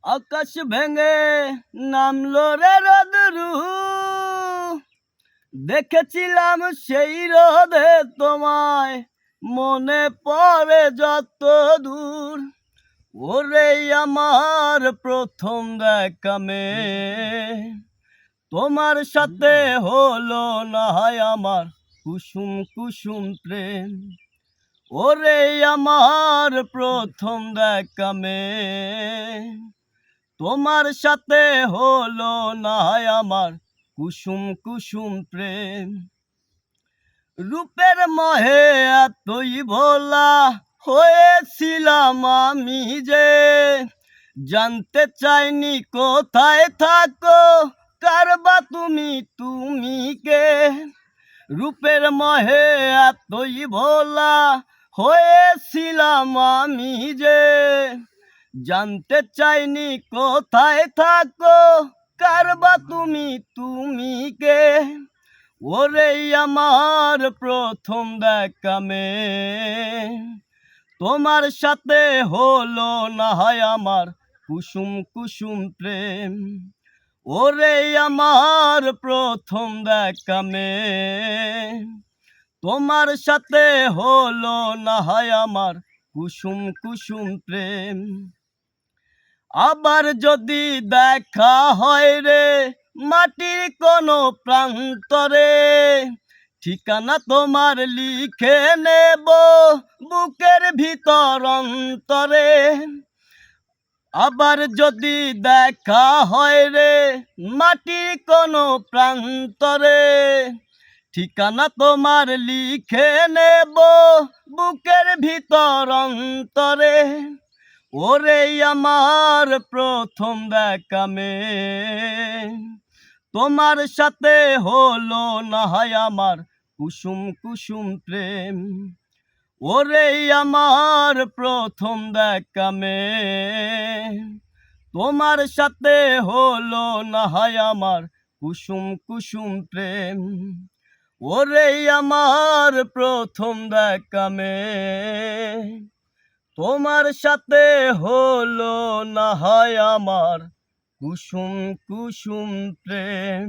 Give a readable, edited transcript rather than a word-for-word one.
আকাশ ভেঙে নামলো রে রোদরু, দেখেছিলাম সেই রোদে তোমায়, মনে পড়ে যত দূর। ওরে আমার প্রথম দেখা মেয়ে, তোমার সাথে হলো না হয় আমার কুসুম কুসুম প্রেম। ওরে আমার প্রথম দেখা মেয়ে, তোমার সাথে হলো না হয় আমার কুসুম কুসুম প্রেম। রূপের মোহে এতই ভোলা হয়েছিলাম আমি যে, জানতে চাইনি কোথায় থাকো, কারবা তুমি তুমি কে। রূপের মোহে এতই ভোলা হয়েছিলাম আমি যে, জানতে চাইনি কোথায় থাকো, কারবা তুমি তুমি কে। ওরে আমার প্রথম দেখা মেয়ে, তোমার সাথে হলো না হয় আমার কুসুম কুসুম প্রেম। ওরে আমার প্রথম দেখা মেয়ে, তোমার সাথে হলো না হয় আমার কুসুম কুসুম প্রেম। আবার যদি দেখা হয় রে মাটির কোনো প্রান্তরে, ঠিকানা তোমার লিখে নেব বুকের ভিতর অন্তরে। আবার যদি দেখা হয় রে মাটির কোনো প্রান্তরে, ঠিকানা তোমার লিখে নেব বুকের ভিতর অন্তরে। ওরে আমার প্রথম দেখা মেয়ে, তোমার সাথে হলো না হয় আমার কুসুম কুসুম প্রেম। ওরে আমার প্রথম দেখা মেয়ে, তোমার সাথে হলো না হয় আমার কুসুম কুসুম প্রেম। ওরে আমার প্রথম দেখা মেয়ে, তোমার সাথে হলো না হয় আমার কুসুম কুসুম প্রেম।